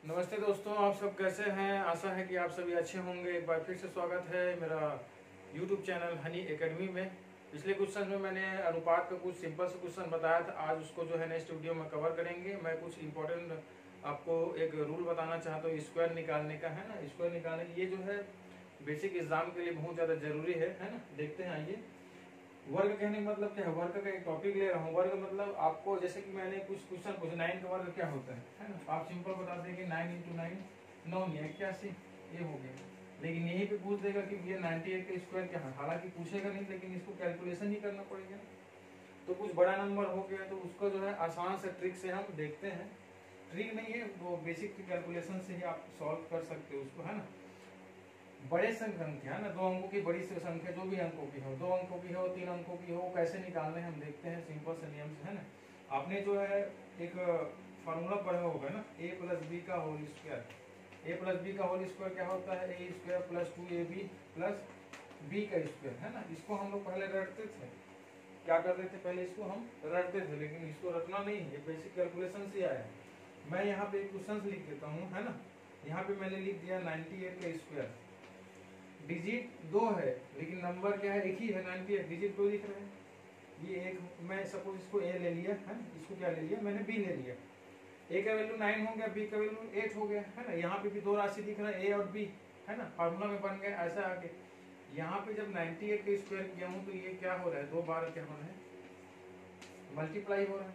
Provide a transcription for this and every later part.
नमस्ते दोस्तों, आप सब कैसे हैं। आशा है कि आप सभी अच्छे होंगे। एक बार फिर से स्वागत है मेरा YouTube चैनल हनी एकेडमी में। पिछले क्वेश्चन में मैंने अनुपात का कुछ सिंपल से क्वेश्चन बताया था। आज उसको जो है नेक्स्ट वीडियो में कवर करेंगे। मैं कुछ इंपॉर्टेंट आपको एक रूल बताना चाहता हूँ स्क्वायर निकालने का, है ना। स्क्वायर निकालने ये जो है बेसिक एग्जाम के लिए बहुत ज़्यादा जरूरी है ना। देखते हैं आइए। वर्ग कहने का मतलब क्या है, वर्ग का एक टॉपिक ले रहा हूँ। वर्ग मतलब आपको जैसे कि मैंने कुछ क्वेश्चन पूछे 9 का वर्ग क्या होता है ना। आप सिंपल बता देंगे 9 इंटू 9 9 नहीं 81 ये हो गया। लेकिन यहीं पे पूछ देगा कि ये 98 का स्क्वायर क्या है। हालांकि पूछेगा नहीं, लेकिन इसको कैलकुलेशन ही करना पड़ेगा। तो कुछ बड़ा नंबर हो गया तो उसको जो है आसान से ट्रिक से हम देखते हैं। ट्रिक नहीं है वो, बेसिक कैलकुलेशन से ही आप सॉल्व कर सकते हो उसको, है ना। बड़े संख्या है ना, 2 अंकों की बड़ी संख्या जो भी अंकों की हो, 2 अंकों की हो, 3 अंकों की हो, कैसे निकालने हम देखते हैं सिंपल से नियम से, है ना। आपने जो है एक फार्मूला पढ़ा होगा ना, a प्लस बी का whole square. a plus b का होल स्क्वायर क्या होता है, a square plus 2ab plus b का स्क्वायर, है ना। इसको हम लोग पहले रटते थे। क्या करते थे पहले, इसको हम रटते थे, लेकिन इसको रटना नहीं है, बेसिक कैलकुलेशन से आया है। मैं यहाँ पे क्वेश्चन लिख देता हूँ, है ना। यहाँ पे मैंने लिख दिया 98 का स्क्वायर। डिजिट 2 है लेकिन नंबर क्या है, एक ही है। 98 डिजिट 2 दिख रहा है। ये एक, मैं सपोज इसको a ले लिया है, इसको क्या ले लिया मैंने, b ले लिया। a का वैल्यू 9 हो गया, b का वैल्यू 8 हो गया, है ना। यहाँ पे भी 2 राशि दिख रहा है a और b, है ना। फार्मूला में बन गया ऐसा आगे। यहाँ पे जब 98 का स्क्वायर किया हूँ तो ये क्या हो रहा है, 2 बार क्या हो रहा है, मल्टीप्लाई हो रहा है।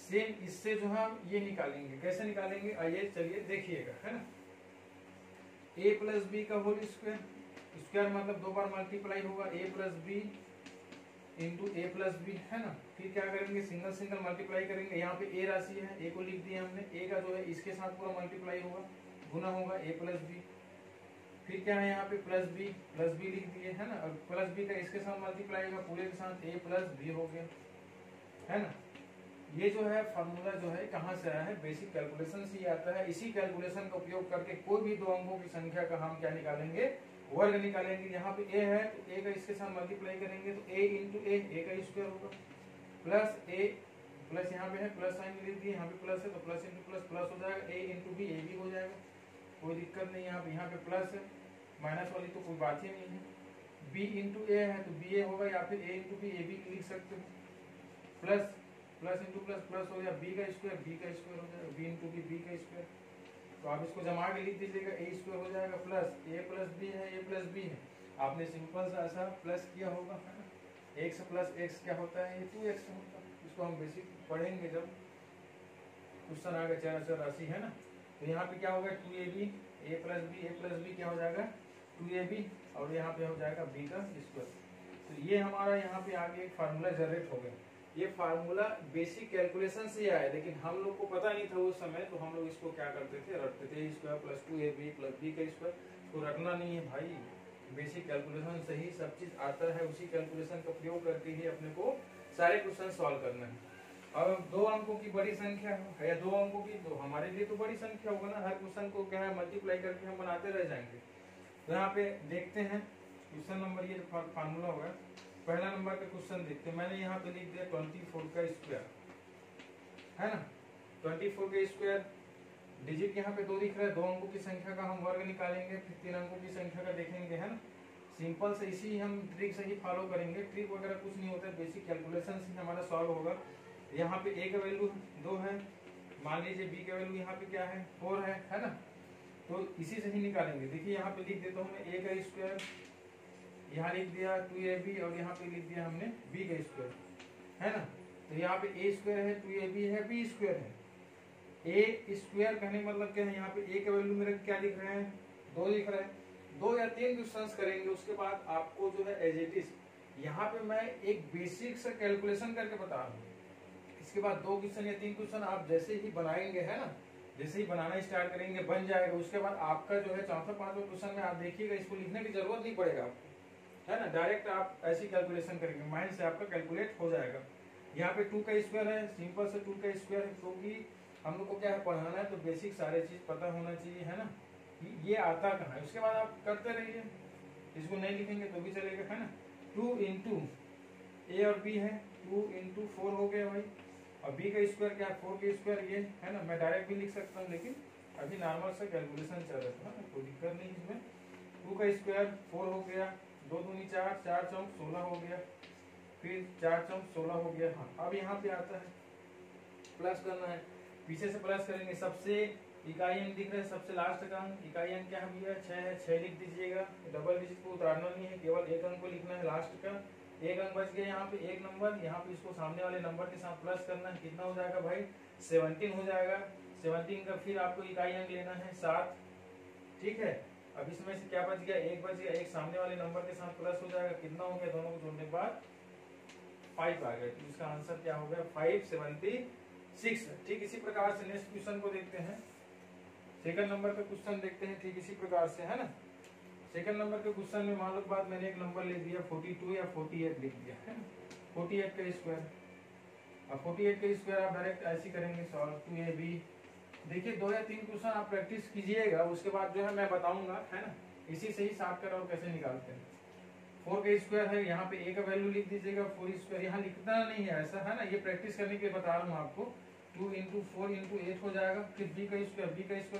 सेम इससे जो है ये निकालेंगे, कैसे निकालेंगे आइए चलिए देखिएगा, है ना। a प्लस बी का होल स्क्वायर, स्क्वायर मतलब 2 बार मल्टीप्लाई होगा, a plus b into a plus b, है ना। फिर क्या करेंगे, सिंगल सिंगल मल्टीप्लाई करेंगे। यहाँ पे a राशि है, a को लिख दिया हमने, a का जो है इसके साथ पूरा मल्टीप्लाई होगा, गुना होगा a प्लस बी। फिर क्या है यहाँ पे प्लस बी लिख दिए, है ना। और प्लस बी का इसके साथ मल्टीप्लाई होगा पूरे के साथ, a प्लस बी हो गया, है ना। ये जो है फॉर्मूला जो है कहाँ से आया है, बेसिक कैलकुलेशन से ही आता है। इसी कैलकुलेशन का उपयोग करके कोई भी 2 अंकों की संख्या का हम क्या निकालेंगे, वर्ग निकालेंगे। यहाँ पे a है तो a का इसके साथ मल्टीप्लाई करेंगे तो a इंटू a का स्क्वायर होगा, प्लस a प्लस यहाँ पे है प्लस साइन लिख दिए, यहाँ पे प्लस है तो प्लस इंटू प्लस प्लस हो जाएगा, a इंटू बी ए भी हो जाएगा, कोई दिक्कत नहीं। यहाँ पे प्लस है, माइनस वाली तो कोई बात ही नहीं है। b इंटू ए है तो बी ए होगा, या फिर a इंटू बी ए भी लिख सकते हो। Plus plus into plus plus हो गया, b का स्क्वायर हो जाएगा, b इंटू बी का स्क्वायर। तो आप इसको जमा के लिख दीजिएगा, a स्क्वायर हो जाएगा प्लस a प्लस बी है, a प्लस बी है। आपने सिंपल सा ऐसा प्लस किया होगा, है ना। x प्लस एक्स क्या होता है, ये 2x होता है। इसको हम बेसिक पढ़ेंगे जब क्वेश्चन आएगा चार राशि, है ना। तो यहाँ पे क्या होगा 2ab a प्लस बी क्या हो जाएगा 2ab, और यहाँ पे हो जाएगा b का स्क्वायर। तो ये हमारा यहाँ पे आगे एक फार्मूला जनरेट हो गया। ये फार्मूला बेसिक कैलकुलेशन से आया, लेकिन हम लोग को पता नहीं था उस समय, तो हम लोग इसको क्या करते थे, रटते थे square plus 2ab plus b का स्क्वायर। तो रटना नहीं है भाई, बेसिक कैलकुलेशन से ही सब चीज आता है। उसी कैलकुलेशन का प्रयोग करके ही अपने को सारे क्वेश्चन सॉल्व करना है। अब 2 अंकों की बड़ी संख्या है या 2 अंकों की, तो हमारे लिए तो बड़ी संख्या होगा ना। हर क्वेश्चन को क्या है मल्टीप्लाई करके हम बनाते रह जाएंगे। तो यहाँ पे देखते हैं क्वेश्चन नंबर, ये फार्मूला होगा। पहला नंबर का क्वेश्चन देखते हैं। मैंने यहाँ पे लिख दिया 24 का स्क्वायर, है ना। 24 का स्क्वायर, डिजिट यहाँ पे 2 दिख रहा है, 2 अंकों की संख्या का हम वर्ग निकालेंगे, फिर 3 अंकों की संख्या का देखेंगे, है ना। सिंपल से इसी हम ट्रिक से ही फॉलो करेंगे। ट्रिक वगैरह कुछ नहीं होता है, बेसिक कैलकुलेशन से हमारा सॉल्व होगा। यहाँ पे a का वैल्यू 2 है, मान लीजिए b का वैल्यू यहाँ पे क्या है 4 है ना। तो इसी से ही निकालेंगे। देखिए यहाँ पे लिख देता हूँ मैं a का स्क्वायर, यहाँ लिख दिया 2ab, और यहाँ पे लिख दिया हमने b का स्क्वायर, है ना। तो यहाँ पे a स्क्वायर है, 2ab है, b स्क्वायर है। a स्क्वायर कहने का मतलब क्या है, यहाँ पे a का वैल्यू मेरा क्या लिख रहे हैं 2 लिख रहा है। 2 या 3 क्वेश्चंस करेंगे, उसके बाद आपको जो है एज इट इज, यहाँ पे मैं एक बेसिक से कैलकुलेशन करके बता रहा हूँ। इसके बाद 2 क्वेश्चन या 3 क्वेश्चन आप जैसे ही बनाएंगे, है ना, जैसे ही बनाना स्टार्ट करेंगे बन जाएगा। उसके बाद आपका जो है 4-5वां क्वेश्चन में आप देखिएगा, इसको लिखने की जरूरत नहीं पड़ेगा आपको, है ना। डायरेक्ट आप ऐसी कैलकुलेशन करेंगे, माइंड से आपका कैलकुलेट हो जाएगा। यहाँ पे 2 का स्क्वायर है, सिंपल से 2 का स्क्वायर है, क्योंकि हम लोग को क्या है पढ़ाना है, तो बेसिक सारे चीज पता होना चाहिए, है ना। ये आता कहाँ है, उसके बाद आप करते रहिए, इसको नहीं लिखेंगे तो भी चलेगा, है ना। 2 इंटू ए और बी है, 2 इंटू 4 हो गया भाई, और बी का स्क्वायर क्या है 4 का स्क्वायर ये, है ना। मैं डायरेक्ट भी लिख सकता हूँ, लेकिन अभी नॉर्मल से कैलकुलेशन चल रहा था, कोई दिक्कत नहीं इसमें। 2 का स्क्वायर 4 हो गया, 2 दूनी 4, 4 चौक 16 हो गया, फिर 4 चौक 16 हो गया। हाँ अब यहाँ पे आता है प्लस करना है, पीछे से प्लस करेंगे। सबसे इकाई अंक दिख रहा है, सबसे लास्ट का अंक इकाई अंक क्या भैया 6 है, 6 लिख दीजिएगा। डबल डिजिट को उतारना नहीं है, केवल एक अंक को लिखना है लास्ट का। एक अंक बच गया यहाँ पे, एक नंबर यहाँ पे इसको सामने वाले नंबर के साथ प्लस करना है। कितना हो जाएगा भाई 17 हो जाएगा। 17 का फिर आपको इकाई अंक लेना है 7, ठीक है। अब इसमें से क्या बच गया, एक बच गया, एक सामने वाले नंबर के साथ प्लस हो जाएगा। कितना हो गया, दोनों को जोड़ने के बाद 5 आ गया। तो इसका आंसर क्या हो गया 576। ठीक इसी प्रकार से नेक्स्ट क्वेश्चन को देखते हैं। सेकंड नंबर का क्वेश्चन देखते हैं, ठीक इसी प्रकार से है ना। सेकंड नंबर के क्वेश्चन में मान लो बाद मैंने एक नंबर ले दिया 42 या 48 लिख दिया है ना, 48 का स्क्वायर। अब 48 का स्क्वायर आप डायरेक्ट ऐसे करेंगे सॉल्व 2ab। देखिए 2 या 3 क्वेश्चन आप प्रैक्टिस कीजिएगा, उसके बाद जो है मैं बताऊंगा है ना, इसी से ही साफ कर और कैसे निकालते हैं। 4 का स्क्वायर है, यहाँ पे a का वैल्यू लिख दीजिएगा। 4 स्क्वायर यहाँ लिखना नहीं है, ऐसा है ना, ये प्रैक्टिस करने के लिए बता रहा हूँ आपको। 2 इंटू 4 इंटू 8 हो जाएगा। फिर b का स्क्वायर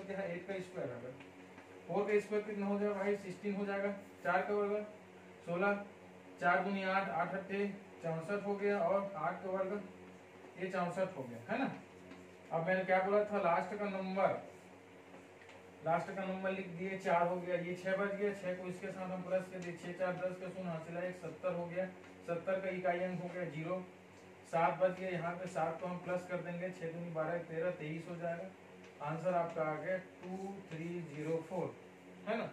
क्या है 8 का स्क्वायर है। 4 का स्क्वायर कितना हो जाएगा भाई 16 हो जाएगा। 4 का वर्ग 16, 4 दूनी 8, 8 अट्ठे 64 हो गया, और 8 का वर्ग ये 64 हो गया है ना। अब मैंने क्या बोला था, लास्ट का नंबर लिख दिए 4 हो गया। ये 6 बच गया, 6 को इसके साथ हम प्लस कर दिए, 6 4 10 का शून्य हासिल है 70 हो गया। 70 का इकाई अंक हो गया 0। 7 बच गया, यहाँ पे 7 को हम प्लस कर देंगे, 6 दूनी 12 13 23 हो जाएगा। आंसर आपका आ गया 2304 है ना।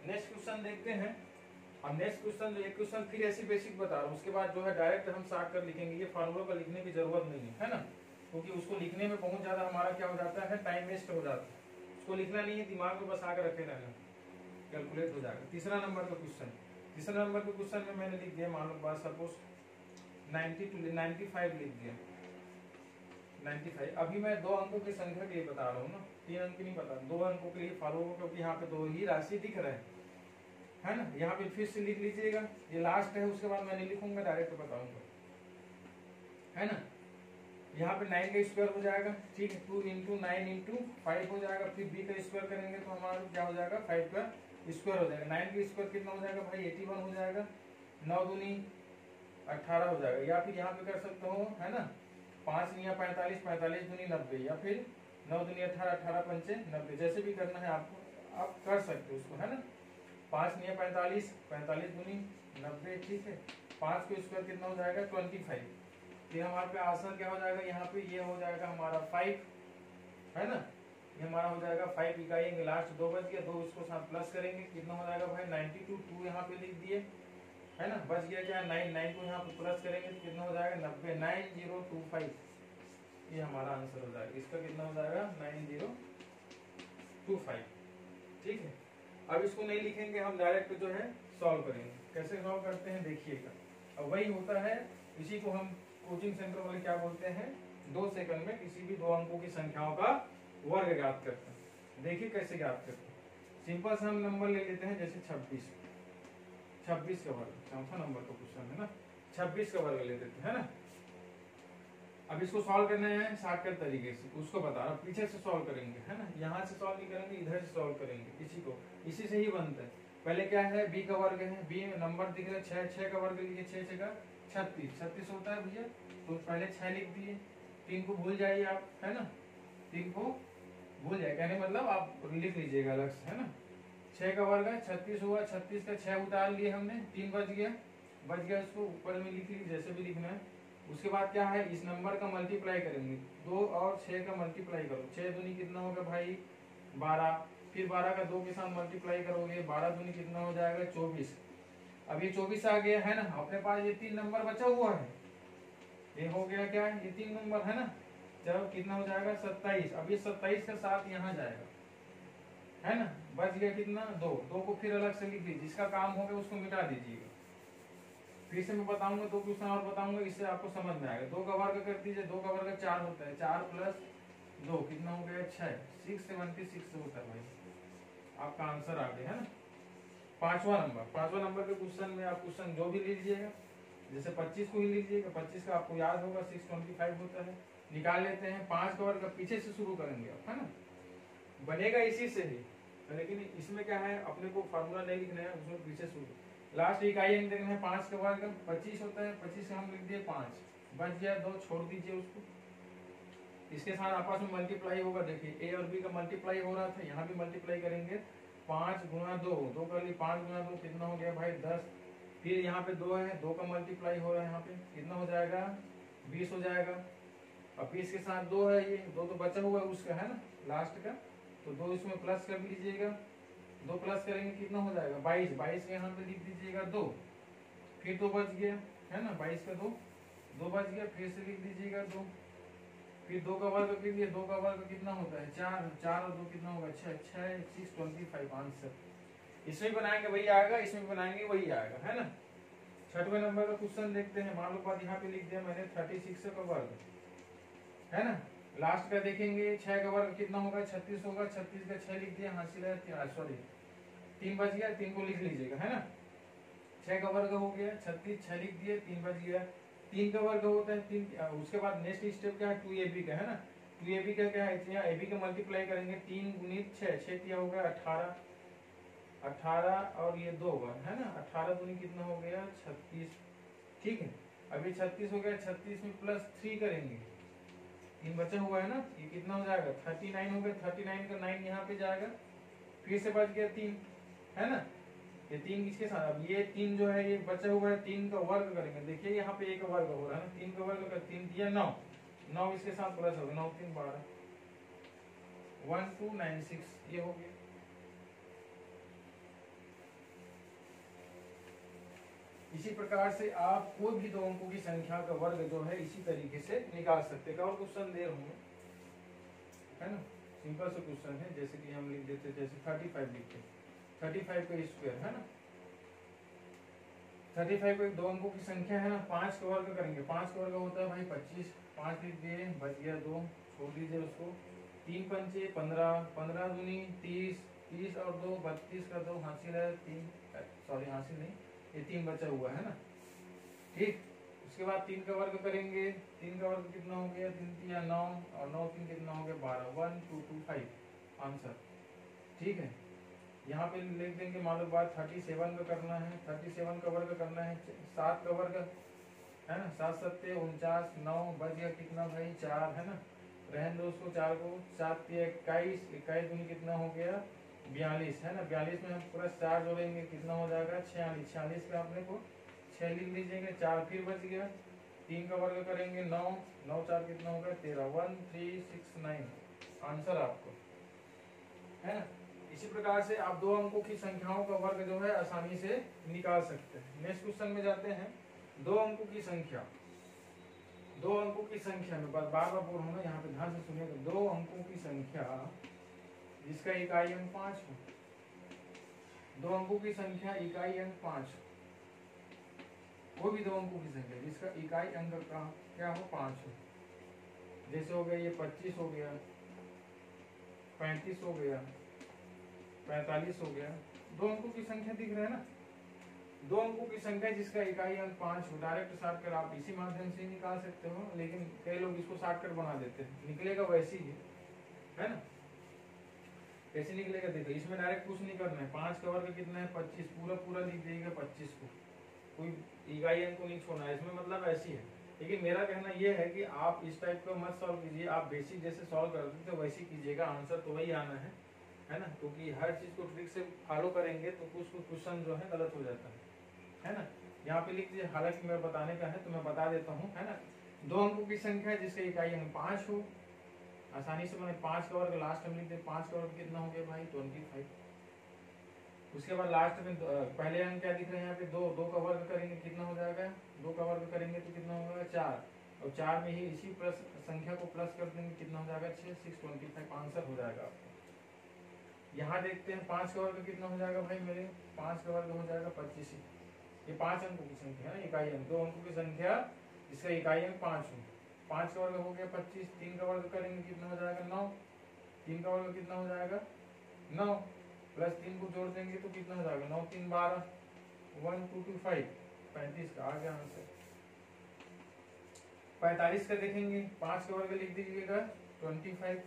नेक्स्ट क्वेश्चन देखते हैं। अब नेक्स्ट क्वेश्चन जो एक क्वेश्चन फिर ऐसी बेसिक बता रहा हूँ, उसके बाद जो है डायरेक्ट हम साथ कर लिखेंगे। ये फार्मूला का लिखने की जरूरत नहीं है ना, क्योंकि उसको लिखने में बहुत ज्यादा हमारा क्या हो जाता है, टाइम वेस्ट हो जाता है। उसको लिखना नहीं है, दिमाग में बस आकर रखे रहना, कैलकुलेट हो जाएगा। तीसरा नंबर का क्वेश्चन में मैंने लिख दिया, मान लो बात सपोज 95 लिख दिया 95। अभी मैं 2 अंकों की संख्या के लिए बता रहा हूँ ना, 3 अंक नहीं बता, 2 अंकों के लिए फॉलो, क्योंकि यहाँ पे 2 ही राशि दिख रहे है ना। यहाँ पे फिर से लिख लीजिएगा, ये लास्ट है, उसके बाद मैं नहीं लिखूंगा, डायरेक्ट बताऊंगा है ना। यहाँ पे 9 का स्क्वायर हो जाएगा, ठीक है। 2 इंटू 9 इंटू 5 हो जाएगा। फिर b का स्क्वायर करेंगे तो हमारा क्या हो जाएगा 5 का स्क्वायर हो जाएगा। 9 का स्क्वायर कितना हो जाएगा भाई 81 हो जाएगा। 9 दूनी 18 हो जाएगा, या फिर यहाँ पे कर सकते हो है ना 5 निया 45, 45 दूनी 90, या फिर 9 दूनी 18, 18 पंचे 90, जैसे भी करना है आपको, आप कर सकते हो उसको है ना। 5 निया 45, 45 दूनी 90, ठीक है। 5 का स्क्वायर कितना हो जाएगा 25। फिर हमारे पे आंसर क्या हो जाएगा, यहाँ पे ये हो जाएगा हमारा 5 है ना। ये हमारा हो जाएगा 5 इकाई, लास्ट 2 बच गया, 2 इसको साथ प्लस करेंगे, कितना हो जाएगा भाई 92। 2 यहाँ पे लिख दिए है ना, बच गया क्या 9 को यहाँ पे प्लस करेंगे तो कितना हो जाएगा 90, 9025। ये हमारा आंसर हो जाएगा, इसका कितना हो जाएगा 9025, ठीक है। अब इसको नहीं लिखेंगे, हम डायरेक्ट जो है सॉल्व करेंगे। कैसे सॉल्व करते हैं देखिएगा। अब वही होता है, इसी को हम कोचिंग सेंटर वाले क्या बोलते हैं, 2 सेकंड में किसी भी 2 अंकों की संख्याओं का वर्ग ज्ञात करते हैं। देखिए कैसे ज्ञात करते हैं। सिंपल सा हम नंबर ले लेते हैं, जैसे 26 का वर्ग, चौथा नंबर का क्वेश्चन है ना, 26 का वर्ग ले देते हैं ना। अब इसको सॉल्व करना है शॉर्टकट तरीके से, उसको बता रहा हूं, पीछे से सॉल्व करेंगे है ना, यहाँ से सॉल्व नहीं करेंगे, इधर से सॉल्व करेंगे। इसी से ही बनता है। पहले क्या है b का वर्ग है, b में नंबर दिख रहा है 6 का वर्ग लीजिए, 6 का 36 होता है भैया, तो पहले 6 लिख दिए। 3 को भूल जाइए आप है ना, 3 को भूल जाए, कहने मतलब आप लिख लीजिएगा अलग से है ना। 6 का वर्ग है 36 हुआ, 36 का 6 उतार लिए हमने, 3 बच गया, इसको ऊपर में लिख लीजिए जैसे भी लिखना है। उसके बाद क्या है, इस नंबर का मल्टीप्लाई करेंगे, 2 और 6 का मल्टीप्लाई करो, 6 दूनी कितना होगा भाई 12, फिर 12 का 2 के साथ मल्टीप्लाई करोगे, 12 दूनी कितना हो जाएगा 24। अब ये 24 आ गया है ना, अपने पास ये 3 नंबर बचा हुआ है, ये हो गया क्या, ये 3 नंबर है ना। चलो कितना हो जाएगा 27। अब ये 27 का 7 यहाँ जाएगा है ना, बच गया कितना 2 को फिर अलग से लिख दीजिए, जिसका काम हो गया उसको मिटा दीजिएगा। फिर से मैं बताऊंगा 2 क्वेश्चन और बताऊंगा, इससे आपको समझ में आएगा। 2 का वर्ग कर दीजिए, 2 का वर्ग 4 होता है, 4 प्लस 2 कितना हो गया 6, 676 होता है भाई, आपका आंसर आ गया है ना। पांचवा नंबर के क्वेश्चन में आप क्वेश्चन जो भी लीजिएगा, जैसे 25 को ही लीजिएगा, 25 का आपको याद होगा 625 होता है, निकाल लेते हैं। 5 का वर्ग पीछे से शुरू करेंगे आप है ना, बनेगा इसी से ही, लेकिन इसमें क्या है अपने को फार्मूला नहीं लिखना है, उसमें पीछे सूत्र लास्ट इकाई अंक देखना है। 5 का वर्ग 25 होता है, 25 का हम लिख दिए 5, बच गया 2, छोड़ दीजिए उसको। इसके साथ आपस में मल्टीप्लाई होगा, देखिए ए और बी का मल्टीप्लाई हो रहा था, यहाँ भी मल्टीप्लाई करेंगे। 5 गुना 2, 2 कर ली, 5 गुना 2 कितना हो गया भाई 10। फिर यहाँ पे 2 है, 2 का मल्टीप्लाई हो रहा है, यहाँ पे कितना हो जाएगा 20 हो जाएगा। अब इसके साथ 2 है, ये 2 तो बचा हुआ है उसका है ना लास्ट का, तो 2 इसमें प्लस कर लीजिएगा। 2 प्लस करेंगे कितना हो जाएगा 22, 22 के यहाँ पे लिख दीजिएगा 2, फिर 2 बच गया है ना, 22 का 2 बच गया, फिर से लिख दीजिएगा 2, फिर 2 का वर्ग कर लिए, 2 का वर्ग कितना होता है 4, 4 और 2 कितना होगा 6, 6 6 25 आंसर। इसमें बनाएंगे वही आएगा, इसमें बनाएंगे वही आएगा, है ना। 6वें नंबर का क्वेश्चन देखते हैं। मान लो बात यहाँ पे लिख दिया मैंने 36 का वर्ग, है ना। लास्ट का देखेंगे 6 का वर्ग कितना होगा 36 होगा, 36 का 6 लिख दिया, हासिल है सॉरी 3 बच गया, 3 को लिख लीजिएगा, है ना। 6 का वर्ग हो गया 36, 6 लिख दिए, 3 बच गया। 3 का वर्ग होता है 3, उसके बाद नेक्स्ट स्टेप क्या है 2ab का, है ना। 2ab का क्या है, यहाँ ab का मल्टीप्लाई करेंगे, 3 गुणित 6, 6 किया होगा 18, 18 और ये 2 होगा, है ना। 18 दूनी कितना हो गया 36, ठीक है। अभी 36 हो गया, 36 में प्लस 3 करेंगे, 3 बचा हुआ है ना, ये कितना हो जाएगा 39 हो गया, 39 का 9 यहाँ पे जाएगा, फिर से बच गया 3, है ना। ये 3 किसके साथ, अब ये 3 जो है ये बचा हुआ है, 3 का वर्ग करेंगे, देखिए यहाँ पे 1 का वर्ग हो रहा है ना, 3 का वर्ग का 3 दिया 9, 9 इसके साथ प्लस होगा, 9 3 12, 1296 ये हो गया। इसी प्रकार से आप कोई भी 2 अंकों की संख्या का वर्ग जो है इसी तरीके से निकाल सकते हैं। और क्वेश्चन दे होंगे, है ना, सिंपल सा क्वेश्चन है, जैसे कि हम लिख देते, जैसे 35 लिखते, 35 का स्क्वायर, है ना। 35 को 2 अंकों की संख्या है ना, 5 का वर्ग करेंगे, 5 का वर्ग होता है भाई 25, 5 लिख दिए, बच गया 2, छोड़ दीजिए उसको। 3 पंचे 15, 15 दूनी 30, 30 और 2 32 का 2 हासिल है 3, सॉरी हासिल नहीं, ये 3 बचा हुआ है ना, ठीक। उसके बाद 3 का वर्ग करेंगे, 3 का वर्ग कितना हो गया 3 3 9 और 9 3 कितना हो गया 12, 1225 आंसर, ठीक है। यहाँ पे लिख देंगे, मालूम बात 37 का करना है, 37 का वर्ग करना है, 7 का वर्ग, है ना, 7 7 49, 9 बच गया कितना भाई 4, है ना। रहने दो उसको 4 को, 7 21, 21 दूनी कितना हो गया 42, है ना। 42 में हम पूरा 4 जोड़ेंगे कितना हो जाएगा 46, 46 का अपने को 6 लिख लीजिएगा, 4 फिर बच गया। 3 का वर्ग करेंगे 9, 9 4 कितना होगा 13, 1369 आंसर आपको, है ना। इसी प्रकार से आप 2 अंकों की संख्याओं का वर्ग जो है आसानी से निकाल सकते हैं। नेक्स्ट क्वेश्चन में जाते हैं। 2 अंकों की संख्या, 2 अंकों की संख्या में बार बार बोल रहा हूँ, यहाँ पे ध्यान से सुनिएगा। 2 अंकों की संख्या जिसका इकाई अंक 5 हो, 2 अंकों की संख्या इकाई अंक 5, वो भी 2 अंकों की संख्या जिसका इकाई अंक का क्या हो 5 हो, जैसे हो गया ये 25 हो गया, 35 हो गया, 45 हो गया। 2 अंकों की संख्या दिख रहा है ना। 2 अंकों की संख्या जिसका इकाई अंक 5 हो, डायरेक्ट शॉर्टकट आप इसी माध्यम से निकाल सकते हो, लेकिन कई लोग इसको शॉर्टकट बना देते हैं, निकलेगा वैसे ही, है ना। कैसे निकलेगा देखो, इसमें डायरेक्ट कुछ नहीं करना है। 5 का वर्ग कितना है 25, पूरा पूरा लिख देगा 25 को, कोई इकाई अंक को नहीं छोड़ना है इसमें, मतलब ऐसी है। लेकिन मेरा कहना यह है कि आप इस टाइप का मत सॉल्व कीजिए, आप बेसिक जैसे सॉल्व करते थे वैसे कीजिएगा, आंसर तो वही आना है ना। क्योंकि हर चीज को ट्रिक से फॉलो करेंगे तो कुछ क्वेश्चन जो है गलत हो जाता है ना। यहाँ पे लिख दीजिए, हालांकि मेरा बताने का है तो मैं बता देता हूँ, है ना। 2 अंकों की संख्या जिसका इकाई अंक 5 हो, आसानी से मैंने 5 का वर्ग लास्ट में लिख दिया, 5 का वर्ग कितना हो गया भाई 25। उसके बाद लास्ट में पहले अंक क्या दिख रहे हैं यहाँ पे 2, 2 का वर्ग करेंगे कितना हो जाएगा, 2 का वर्ग करेंगे तो कितना होगा 4, और 4 में ही इसी प्लस संख्या को प्लस कर देंगे कितना हो जाएगा 6, 625 आंसर हो जाएगा आपका। यहाँ देखते हैं 5 का वर्ग कितना हो जाएगा भाई मेरे, 5 का वर्ग हो जाएगा 25, ये 5 अंकों की संख्या है, इकाई अंक 2 अंकों की संख्या जिसका इकाई अंक 5 हो। 5 का वर्ग हो गया 25, 3 का वर्ग करेंगे कितना हो जाएगा 9, 3 का वर्ग कितना हो जाएगा 9, प्लस 3 को जोड़ देंगे तो कितना हो जाएगा 9 3 12, 1225 35 का आ गया आंसर। 45 का देखेंगे, 5 का वर्ग लिख दीजिएगा 25,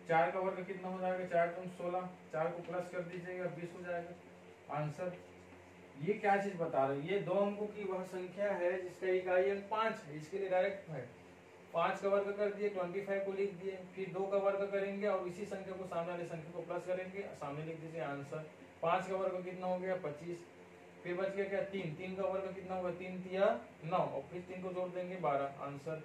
4 का वर्ग कितना हो जाएगा, 4 दूनी 16, 4 को प्लस कर दीजिएगा 20 हो जाएगा आंसर। ये क्या चीज बता रहे हैं, ये 2 अंकों की वह संख्या है जिसका इकाई अंक 5 है, इसके लिए डायरेक्ट है 5 का वर्ग कर दिए, 25 को लिख दिए, फिर 2 का वर्ग करेंगे और इसी संख्या को सामने वाली संख्या को प्लस करेंगे, सामने लिख दीजिए आंसर। 5 का वर्ग कितना हो गया 25, फिर बच गया क्या 3, 3 का वर्ग कितना होगा 3 तिया 9 और फिर 3 को जोड़ देंगे 12 आंसर।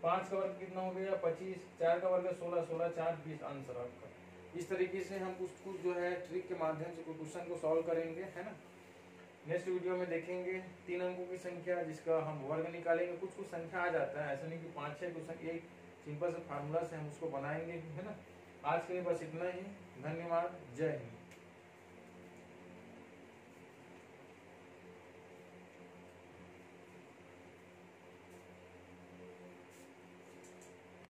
5 का वर्ग कितना हो गया 25, 4 का वर्ग 16, 16 4 20 आंसर आपका। इस तरीके से हम कुछ जो है ट्रिक के माध्यम से क्वेश्चन को सॉल्व करेंगे, है ना। नेक्स्ट वीडियो में देखेंगे 3 अंकों की संख्या जिसका हम वर्ग निकालेंगे। कुछ संख्या आ जाता है, ऐसा नहीं कि 5-6 क्वेश्चन, एक सिंपल से फार्मूला से हम उसको बनाएंगे, है ना। आज के लिए बस इतना ही, धन्यवाद, जय हिंद।